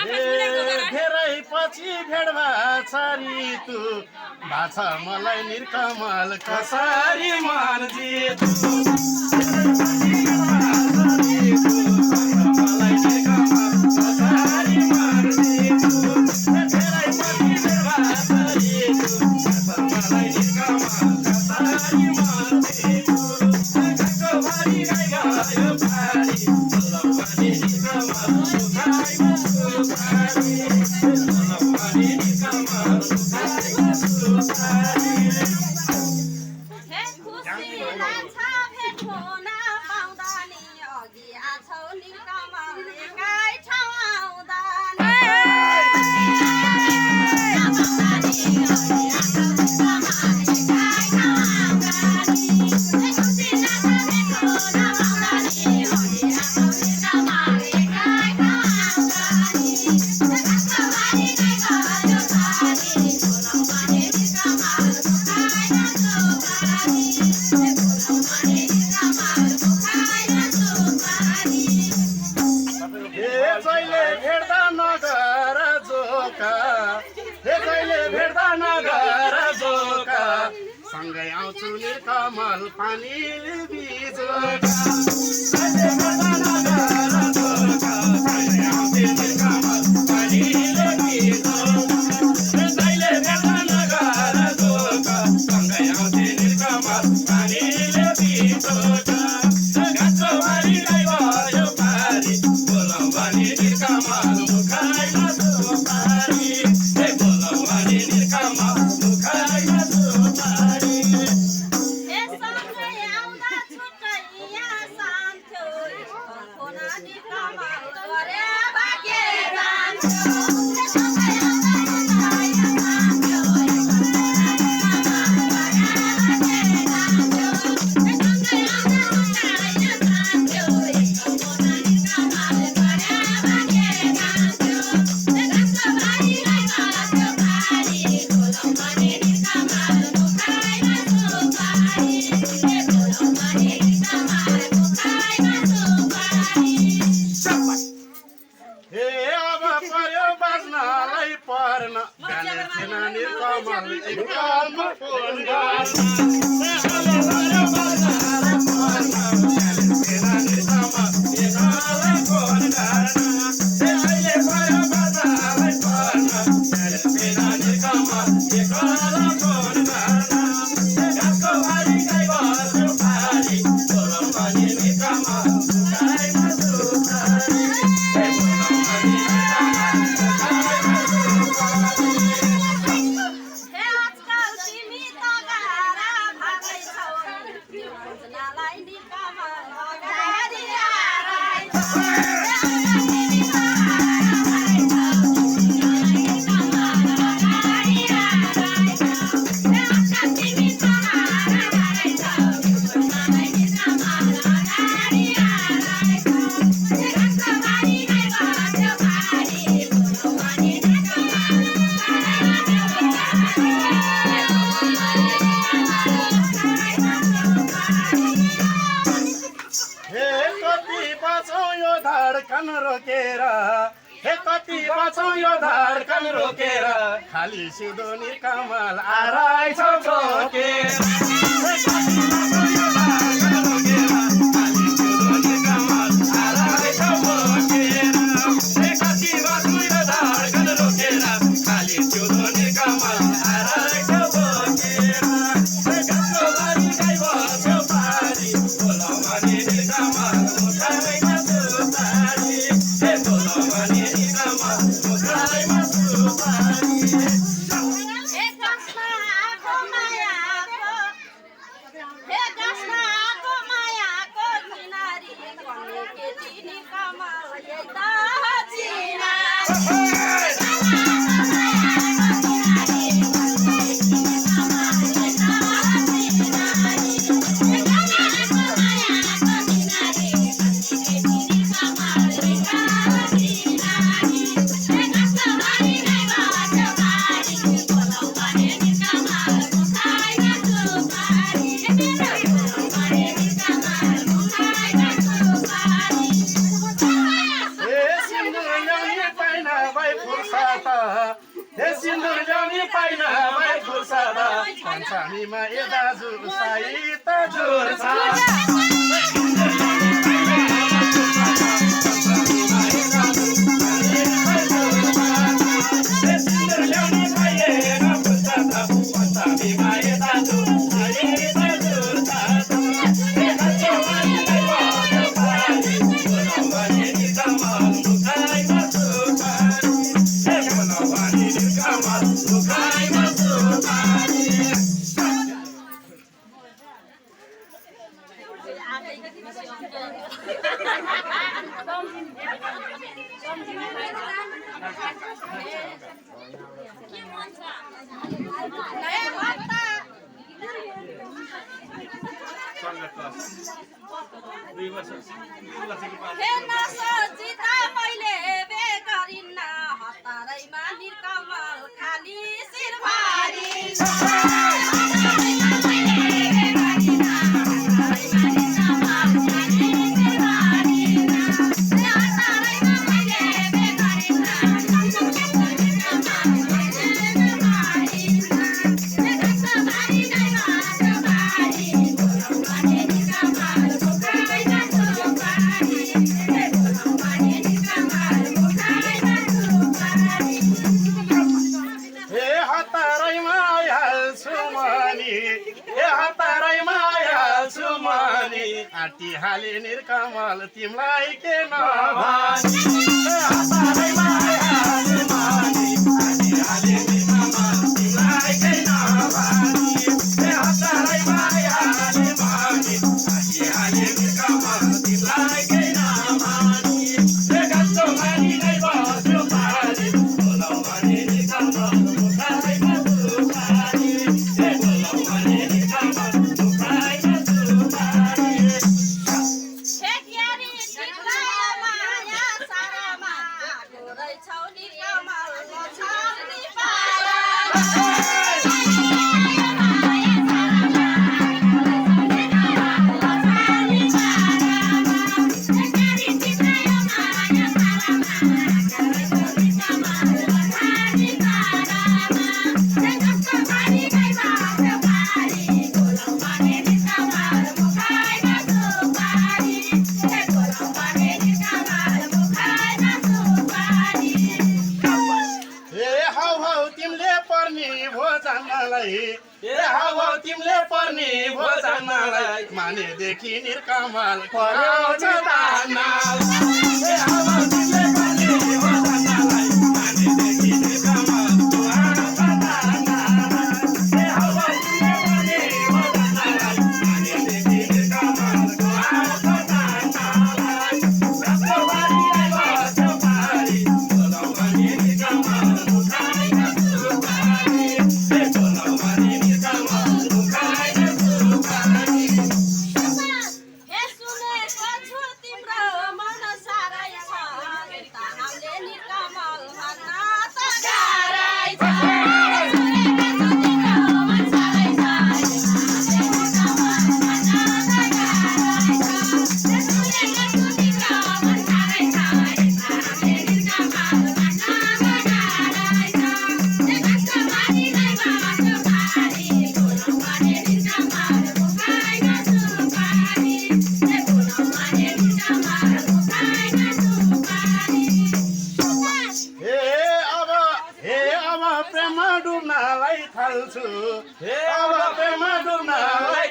धेरै पछि भेट भाछारी तु भाछा मलाई निर्कमल कसरी मान्छे सँगै आउँछु निर्कमल पानीले भिजोका रोकेर खाली सिधो निर्कमल आराइछ बोकेर छैन भाइ फुर्सद पञ्चमीमा ए दाजु साइत जुर्छ आटी हाले निर्कमल तिमलाई के नभनी हतारैमा हाले मानी आटी हाले निर्कमल तिमलाई के नभनी हतारैमा हाले मानी आटी हाले निर्कमल तिमलाई के नभनी गस्तो मानी नै बस्यो पानी बोलौ भने निर्कमल मुखाइमा सुपारी बोलौ भने निर्कमल मुखाइमा सुपारी तिमीले पर्ने भोजनलाई मानेदेखि निर्कमल कराउँछ दाना तिमीले पर्ने भोजनलाई मानेदेखि निर्कमल कराउँछ दाना तिमीले पर्ने भोजनलाई मानेदेखि निर्कमल कराउँछ दाना रस्तो बारीलाई बस्यो पारी बोलौ भने निर्कमल मुखाइमा सुपारी बोलौ भने निर्कमल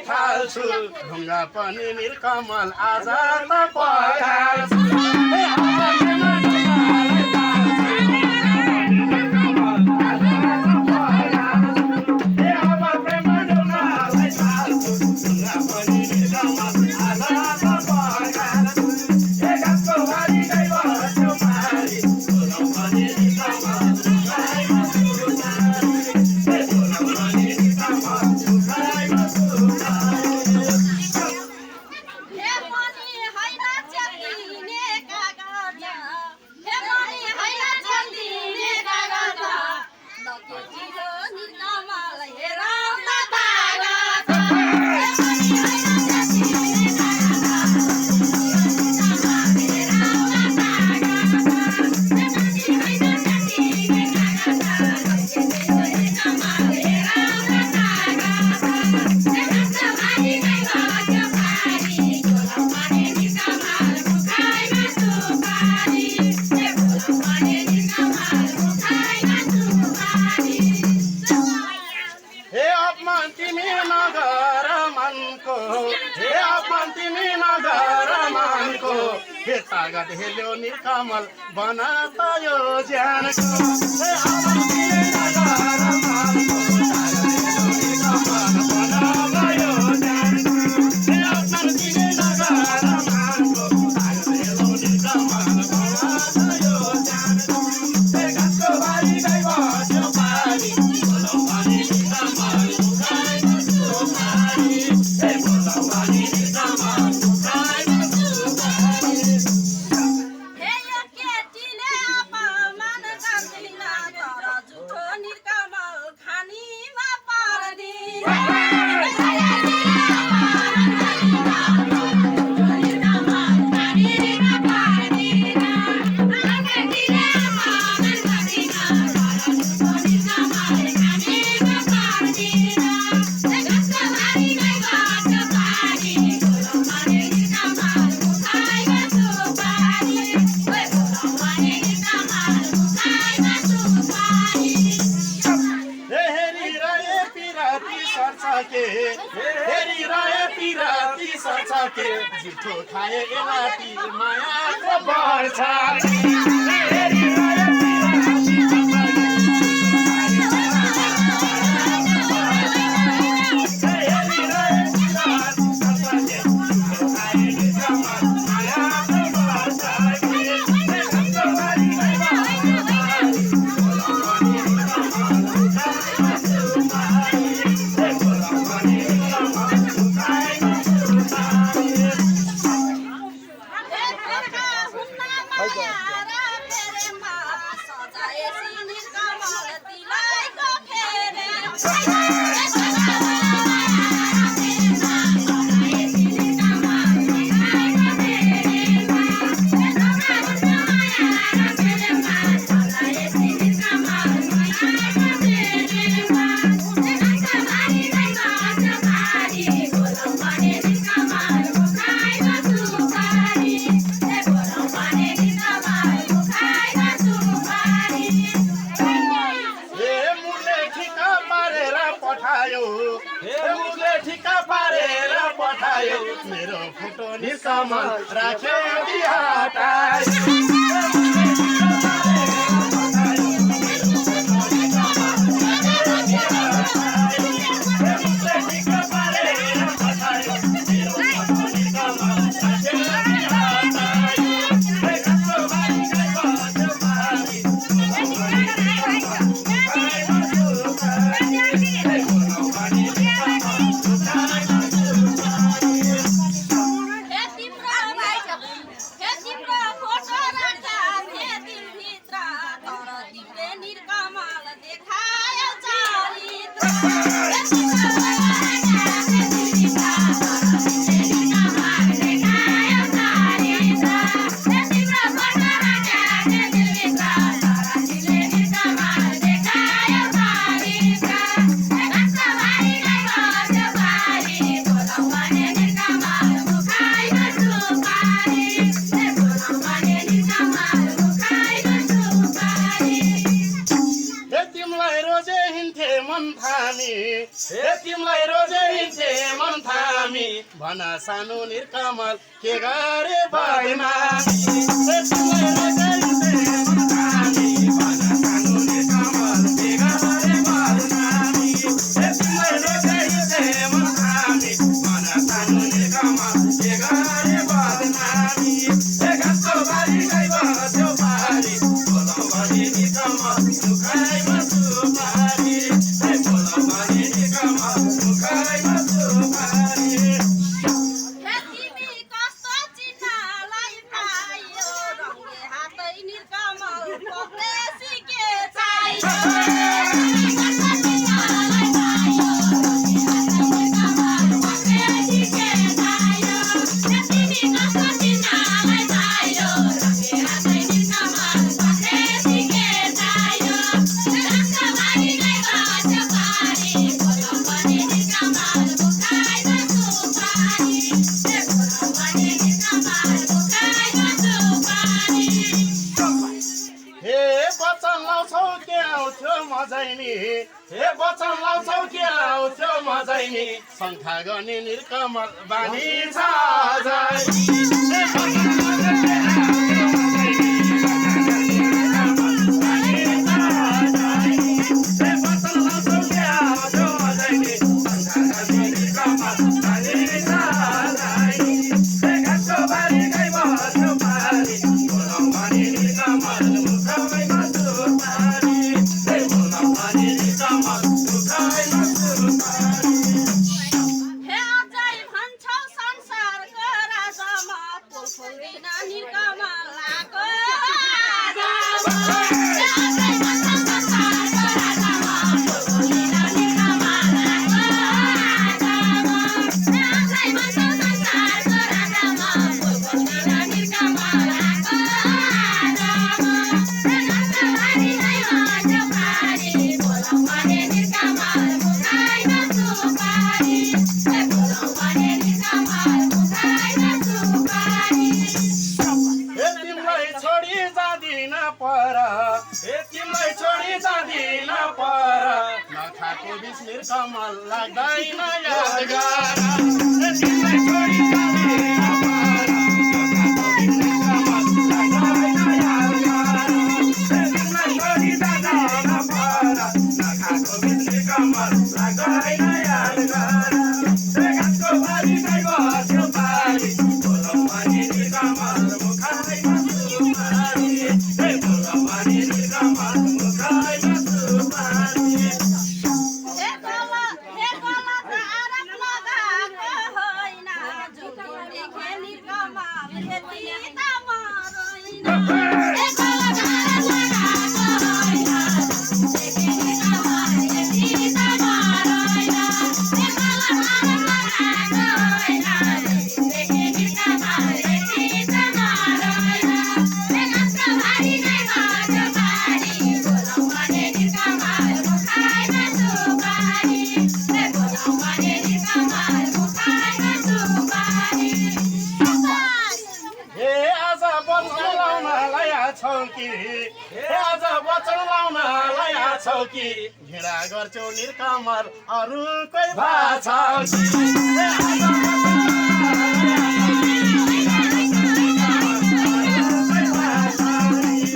ढुङ्गा पनि निर्कमल आज त पखाल्छु Hey, money, कागज हेल्यो निरकमल बनात यो ज्यानको हे आउन दिने नगर मानको कागज हेल्यो निरकमल बनात यो ज्यानको हे आउन दिने नगर मानको कागज हेल्यो निरकमल बनात यो ज्यानको हे घाँसको बारी गई बस्यो पानी बोलौ भने निरकमल मुखाइ बस्यो पानी हे बोलौ भने निरकमल मुखाइ बस्यो पानी हे यो केटीले अपमान गर्दिन तर झुठो निरकमल खानीमा पर्दिन के झुठो खाए एलाती मायाको बढ्छ मेरो फोटो निरकमल राख्यो बिहाटाई तिमीलाई रोजे हिँड्थे मन थामी भन सानो निरकमल के गरे बदनामी तिमीलाई रोजे हिँड्थे मन थामी भन सानो निरकमल के गरे बदनामी तिमीलाई रोजे हिँड्थे मन थामी भन सानो निरकमल के गरे बदनामी घाँसको बारी गई बस्यो पारी बोलौ भने निरकमल सुखाइ बस्यो पारी बोलौ भने निरकमल सुखाइ बस्यो पारी तिमी कस्तो चिन्हलाई पायो रङ्गे हातै निरकमल पक्रे सिके हे बचन लाउँछौ के आउँथ्यो मजैनी शङ्खा गर्ने निरकमल बानी छ तिमीलाई छोडी जाँदिन पर नखाएको बिस्मिर कमल लाग्दैन यादगार तिमीलाई छोडी जाँदिन पर नखाएको बिस्मिर कमल लाग्दैन यादगार घाटको बारी नै बस्यो बारी बोलाउने निर्कमल मुखाइमा सुपारी बोलाउने निर्कमल मुखाइमा सुपारी हे गला त आराम लगाएको होइन झुटो लेखे निर्कमल यति त मर्दैन हे गला त आराम लगाएको होइन लेखे निर्कमल यति त मर्दैन हे गला त आराम लगाएको होइन लेखे निर्कमल यति त मर्दैन हे घाटको बारी नै बस्यो बारी बोलाउने निर्कमल मुखाइमा सुपारी हे बोलाउने निर्कमल मुखाइमा सुपारी हे आज वचन लाउनलाई आछौ कि हे आज वचन लाउनलाई आछौ कि घिडा गर्छौ निर्कमल अरूकै भाषा कि हे आज हे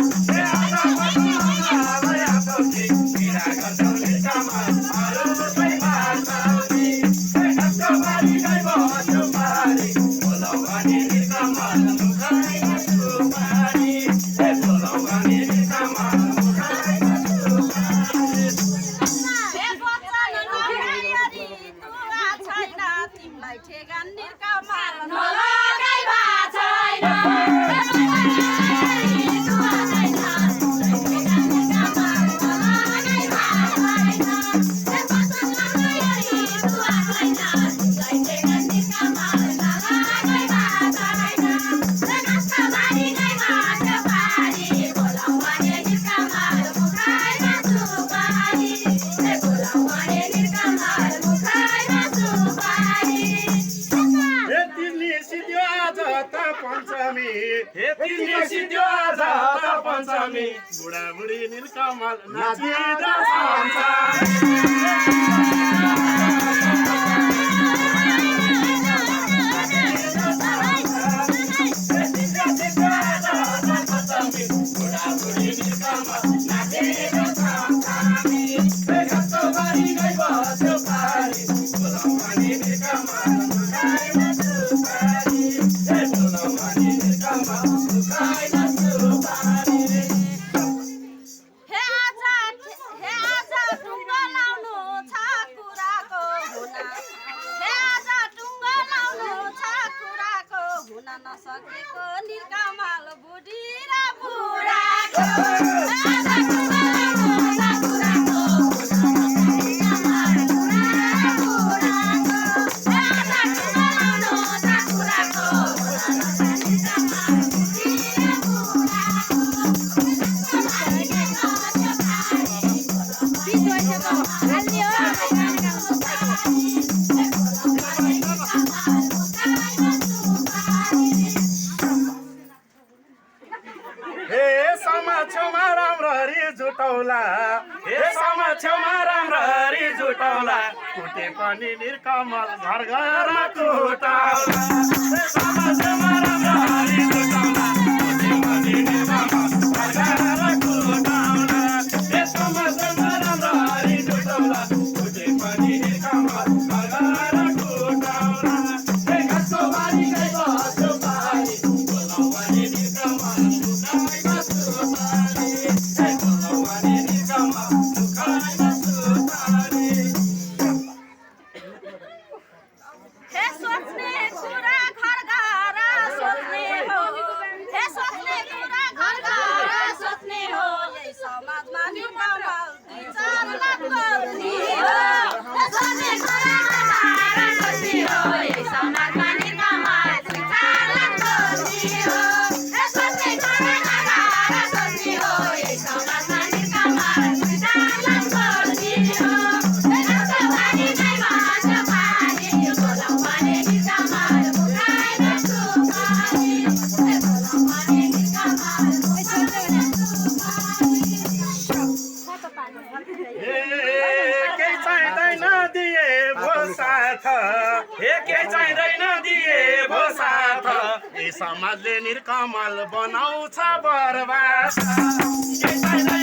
वचन नगाइरी तुवा छैन तिमीलाई ठेगान निर्कमल नलगाइ भा छैन हे वचन नगाइरी तुवा छैन तिमीलाई ठेगान निर्कमल नलगाइ भा छैन हे वचन नगाइरी तुवा छैन तिमीलाई ठेगान निर्कमल नलगाइ भा छैन हे घाटको बारी नै बस्यो बारी बोलाउने निर्कमल मुखाइमा सुपारी हे बोलाउने निर्कमल मुखाइमा सुपारी हे तिमी सिद्धियो आज त पञ्चमी हे तिमी सिद्धियो आज त पञ्चमी बुढाबुढी निर्कमल नाचिँदा हे आज टुङ्गो लाउनु छ कुराको हुना हे आज टुङ्गो लाउनु छ कुराको हुन नसकेको निर्कमल बुढी र बुढाको हे आज टुङ्गो लाउनु छ कुराको हुन नसकेको निर्कमल बुढा र बुढाको हे आज टुङ्गो लाउनु छ कुराको हुन नसकेको बुढी र बुढाको हे समाछमा राम्ररी जुटौला हे समाछमा राम्ररी जुटौला कुटे पनि निर्कमल घर घरमा कुटाउला हे समाछमा राम्ररी जुटौला कुटे पनि निर्कमल घर घरमा कुटाउला हे समाछमा राम्ररी जुटौला कुटे पनि निर्कमल घर घरमा कुटाउला हे घाटको बारी नै बस्यो बारी बोलाउने निर्कमल मुखाइमा सुपारी हे बोलाउने निर्कमल मुखाइमा सुपारी हे सोच्ने कुरा घर घर सोच्ने हो साथ हे के चाहिँदैन दिए भो साथ ए समाजले निर्कमल बनाउँछ बर्बाद के चाहिँदैन